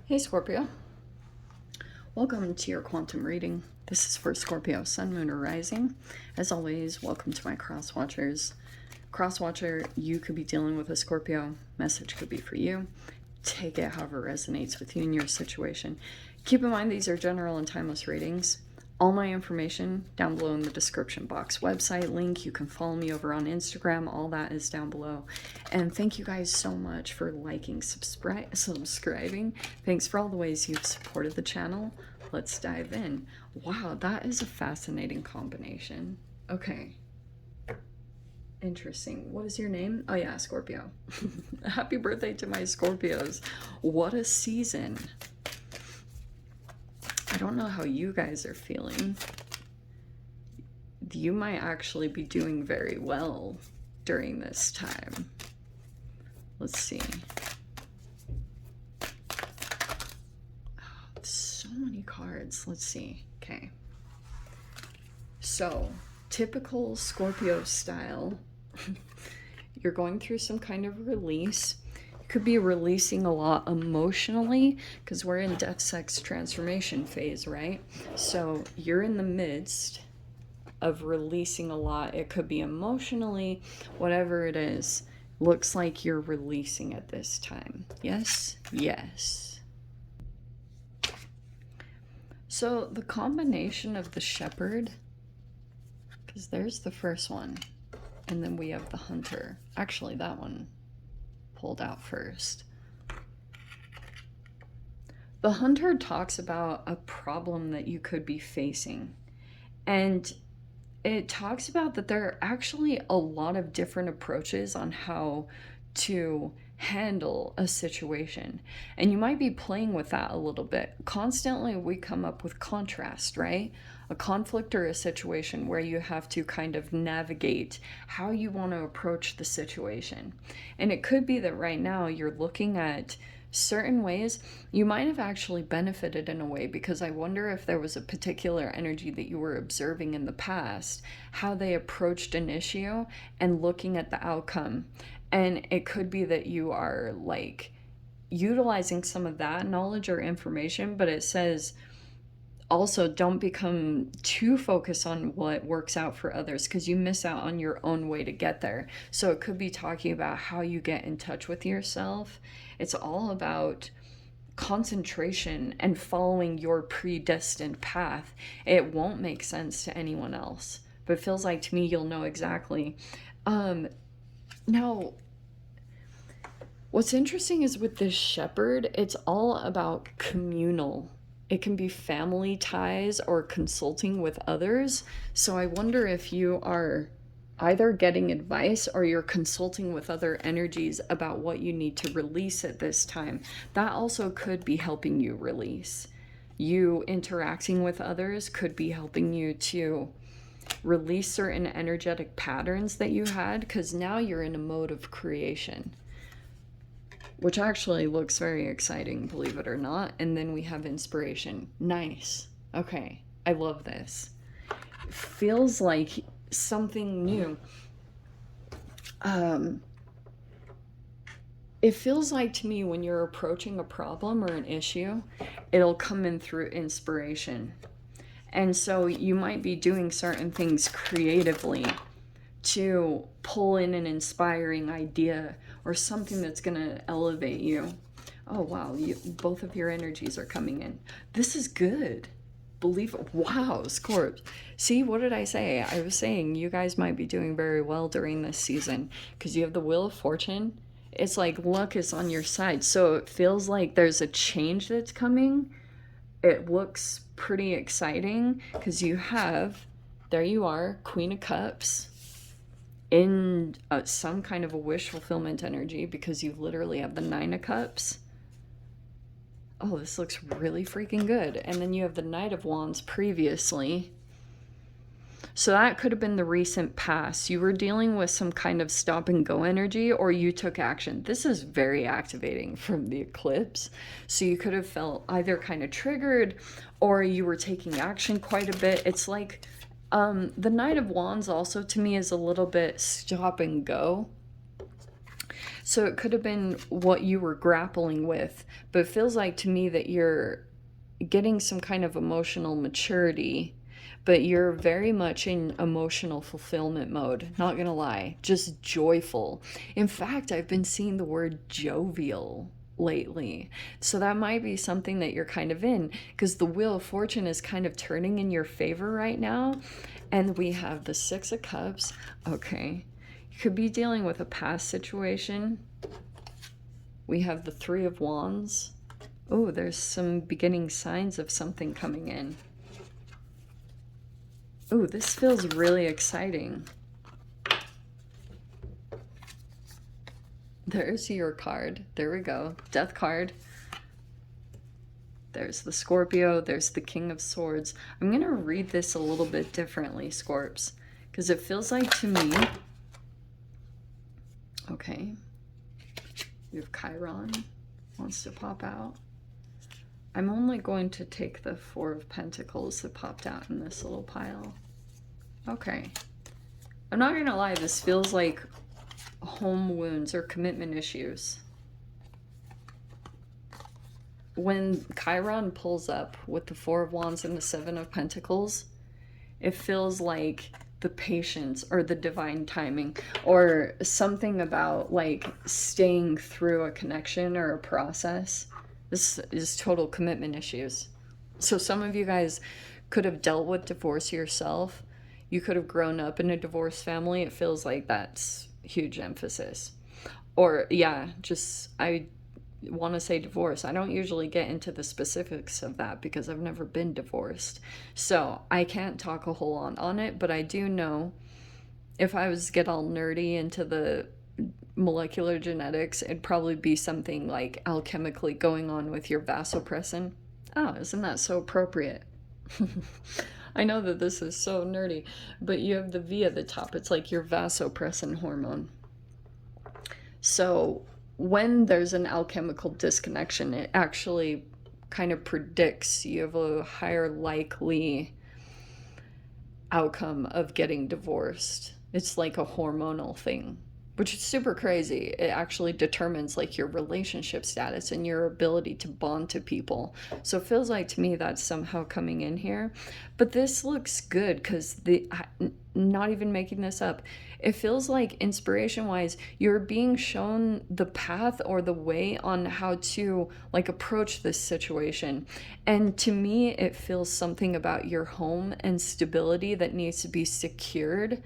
Hey Scorpio, welcome to your quantum reading. This is for Scorpio, Sun, Moon, or Rising. As always, welcome to my cross watchers. Cross watcher, you could be dealing with a Scorpio. Message could be for you. Take it however resonates with you in your situation. Keep in mind these are general and timeless readings. All my information down below in the description box. Website link, you can follow me over on Instagram. All that is down below. And thank you guys so much for liking, subscribing. Thanks for all the ways you've supported the channel. Let's dive in. Wow, that is a fascinating combination. Okay. Interesting. What is your name? Oh yeah, Scorpio. Happy birthday to my Scorpios. What a season. I don't know how you guys are feeling. You might actually be doing very well during this time. Let's see. Oh, so many cards. Let's see. Okay. So, typical Scorpio style. You're going through some kind of release. Could be releasing a lot emotionally because we're in death, sex, transformation phase, right? So you're in the midst of releasing a lot. It could be emotionally, whatever it is. Looks like you're releasing at this time. Yes? Yes. So the combination of the shepherd, because there's the first one, and then we have the hunter. Actually, that one pulled out first. The hunter talks about a problem that you could be facing, and it talks about that there are actually a lot of different approaches on how to handle a situation, and you might be playing with that a little bit. Constantly we come up with contrast, right? A conflict or a situation where you have to kind of navigate how you want to approach the situation. And it could be that right now you're looking at certain ways you might have actually benefited in a way, because I wonder if there was a particular energy that you were observing in the past, how they approached an issue and looking at the outcome. And it could be that you are like utilizing some of that knowledge or information, but it says also don't become too focused on what works out for others, because you miss out on your own way to get there. So it could be talking about how you get in touch with yourself. It's all about concentration and following your predestined path. It won't make sense to anyone else, but it feels like to me you'll know exactly. Now, what's interesting is with this shepherd, it's all about communal. It can be family ties or consulting with others. So I wonder if you are either getting advice or you're consulting with other energies about what you need to release at this time. That also could be helping you release. You interacting with others could be helping you to release certain energetic patterns that you had, because now you're in a mode of creation, which actually looks very exciting, believe it or not. And then we have inspiration. Nice. Okay, I love this. It feels like something new. It feels like to me when you're approaching a problem or an issue, it'll come in through inspiration. And so you might be doing certain things creatively to pull in an inspiring idea or something that's going to elevate you. Oh, wow. Both of your energies are coming in. This is good. Believe it. Wow, Scorps. See, what did I say? I was saying you guys might be doing very well during this season because you have the Wheel of Fortune. It's like luck is on your side. So it feels like there's a change that's coming. It looks pretty exciting because you have, there you are, Queen of Cups in some kind of a wish fulfillment energy, because you literally have the Nine of Cups. Oh, this looks really freaking good. And then you have the Knight of Wands previously. So that could have been the recent past. You were dealing with some kind of stop and go energy, or you took action. This is very activating from the eclipse. So you could have felt either kind of triggered or you were taking action quite a bit. It's like the Knight of Wands also to me is a little bit stop and go. So it could have been what you were grappling with, but it feels like to me that you're getting some kind of emotional maturity, but you're very much in emotional fulfillment mode. Not gonna lie, just joyful. In fact, I've been seeing the word jovial lately. So that might be something that you're kind of in, because the Wheel of Fortune is kind of turning in your favor right now. And we have the Six of Cups. Okay. You could be dealing with a past situation. We have the Three of Wands. Oh, there's some beginning signs of something coming in. Oh, this feels really exciting. There's your card. There we go. Death card. There's the Scorpio. There's the King of Swords. I'm going to read this a little bit differently, Scorps, because it feels like to me... Okay. We have Chiron. Wants to pop out. I'm only going to take the Four of Pentacles that popped out in this little pile. Okay. I'm not going to lie. This feels like home wounds or commitment issues. When Chiron pulls up with the Four of Wands and the Seven of Pentacles, it feels like the patience or the divine timing or something about like staying through a connection or a process. This is total commitment issues. So some of you guys could have dealt with divorce yourself. You could have grown up in a divorced family. It feels like that's huge emphasis. Or yeah, just I want to say divorce. I don't usually get into the specifics of that because I've never been divorced. So I can't talk a whole lot on it, but I do know if I was to get all nerdy into the molecular genetics, it'd probably be something like alchemically going on with your vasopressin. Oh, isn't that so appropriate? I know that this is so nerdy, but you have the V at the top. It's like your vasopressin hormone. So when there's an alchemical disconnection, it actually kind of predicts you have a higher likely outcome of getting divorced. It's like a hormonal thing, which is super crazy. It actually determines like your relationship status and your ability to bond to people. So it feels like to me that's somehow coming in here. But this looks good because not even making this up, it feels like inspiration wise, you're being shown the path or the way on how to like approach this situation. And to me, it feels something about your home and stability that needs to be secured.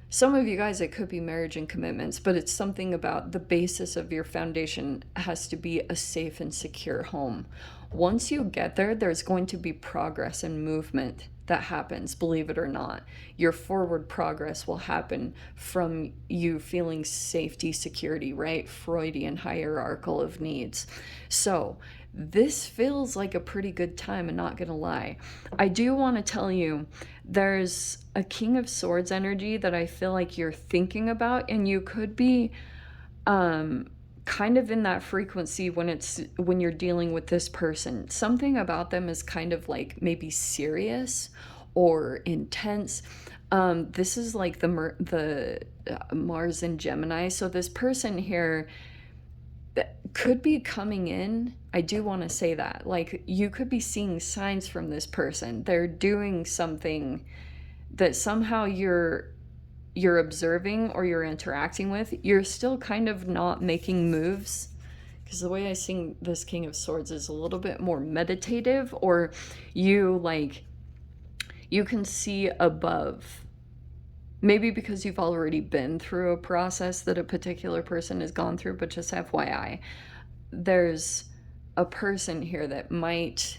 Some of you guys, it could be marriage and commitments, but it's something about the basis of your foundation has to be a safe and secure home. Once you get there, there's going to be progress and movement that happens, believe it or not. Your forward progress will happen from you feeling safety, security, right? Freudian hierarchical of needs. So this feels like a pretty good time, I'm not gonna lie. I do want to tell you, there's a King of Swords energy that I feel like you're thinking about, and you could be kind of in that frequency when you're dealing with this person. Something about them is kind of like maybe serious or intense. This is like the Mars in Gemini. So this person here could be coming in. I do want to say that, like, you could be seeing signs from this person. They're doing something that somehow you're observing or you're interacting with. You're still kind of not making moves, because the way I see this King of Swords is a little bit more meditative, or you can see above. Maybe because you've already been through a process that a particular person has gone through, but just FYI, there's a person here that might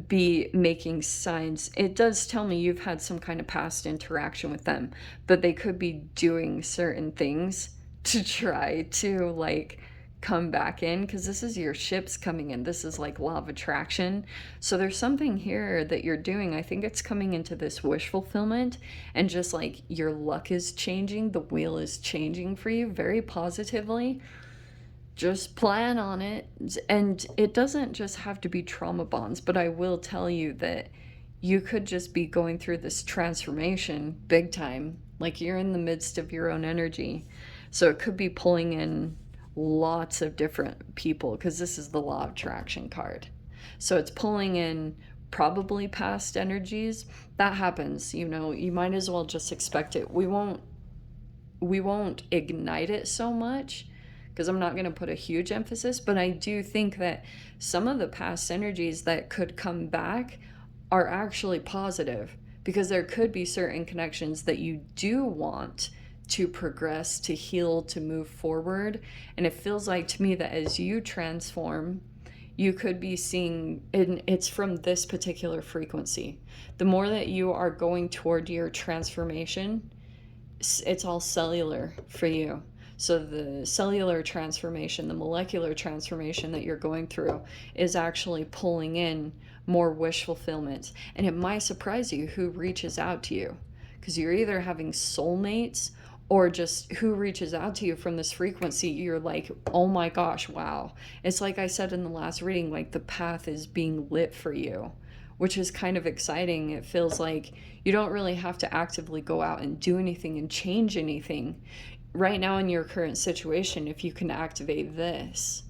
be making signs. It does tell me you've had some kind of past interaction with them, but they could be doing certain things to try to like come back in, because this is your ships coming in. This is like law of attraction. So there's something here that you're doing. I think it's coming into this wish fulfillment, and just like your luck is changing, the wheel is changing for you very positively. Just plan on it. And it doesn't just have to be trauma bonds, but I will tell you that you could just be going through this transformation big time. Like you're in the midst of your own energy. So it could be pulling in lots of different people, because this is the law of attraction card. So it's pulling in probably past energies. That happens, you know, you might as well just expect it. We won't ignite it so much, because I'm not going to put a huge emphasis, but I do think that some of the past energies that could come back are actually positive, because there could be certain connections that you do want to progress, to heal, to move forward. And it feels like to me that as you transform, you could be seeing, and it's from this particular frequency. The more that you are going toward your transformation, it's all cellular for you. So the cellular transformation, the molecular transformation that you're going through is actually pulling in more wish fulfillment. And it might surprise you who reaches out to you, because you're either having soulmates or just who reaches out to you from this frequency. You're like, oh my gosh, wow. It's like I said in the last reading, like the path is being lit for you, which is kind of exciting. It feels like you don't really have to actively go out and do anything and change anything. Right now in your current situation, if you can activate this,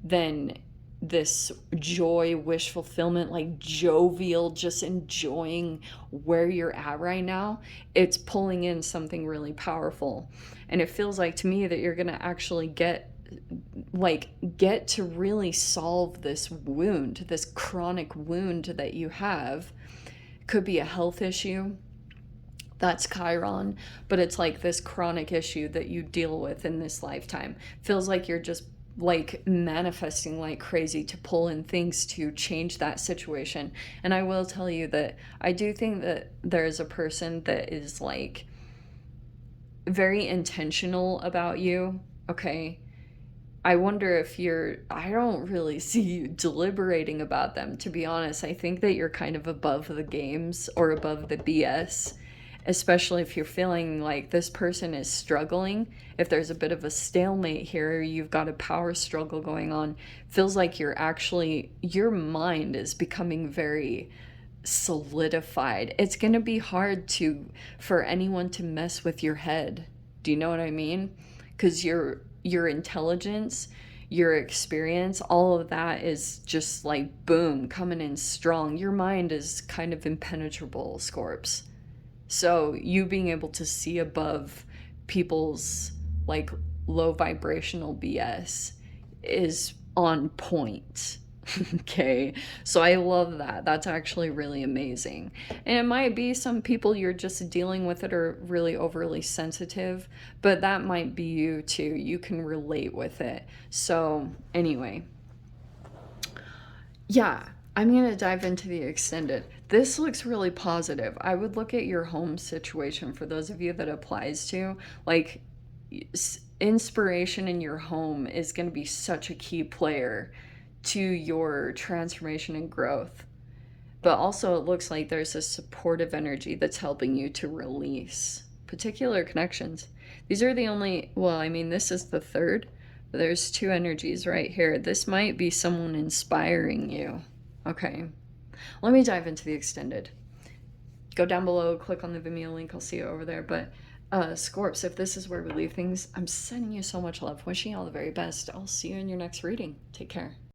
then this joy, wish fulfillment, like jovial, just enjoying where you're at right now, it's pulling in something really powerful. And it feels like to me that you're going to actually get to really solve this wound, this chronic wound that you have. Could be a health issue, that's Chiron, but it's like this chronic issue that you deal with in this lifetime. Feels like you're just like manifesting like crazy to pull in things to change that situation. And I will tell you that I do think that there's a person that is like very intentional about you, okay? I wonder if I don't really see you deliberating about them, to be honest. I think that you're kind of above the games or above the BS, especially if you're feeling like this person is struggling. If there's a bit of a stalemate here, you've got a power struggle going on, feels like your mind is becoming very solidified. It's going to be hard for anyone to mess with your head. Do you know what I mean? Because your intelligence, your experience, all of that is just like boom, coming in strong. Your mind is kind of impenetrable, Scorps. So you being able to see above people's like low vibrational BS is on point. Okay, so I love that. That's actually really amazing. And it might be some people you're just dealing with that are really overly sensitive, but that might be you too. You can relate with it. So anyway, yeah, I'm going to dive into the extended. This looks really positive. I would look at your home situation for those of you that applies to. Like, inspiration in your home is going to be such a key player to your transformation and growth. But also it looks like there's a supportive energy that's helping you to release particular connections. These are the only, well, I mean, this is the third, but there's two energies right here. This might be someone inspiring you. Okay, let me dive into the extended. Go down below, click on the Vimeo link, I'll see you over there. But Scorps, if this is where we leave things, I'm sending you so much love, wishing you all the very best. I'll see you in your next reading. Take care.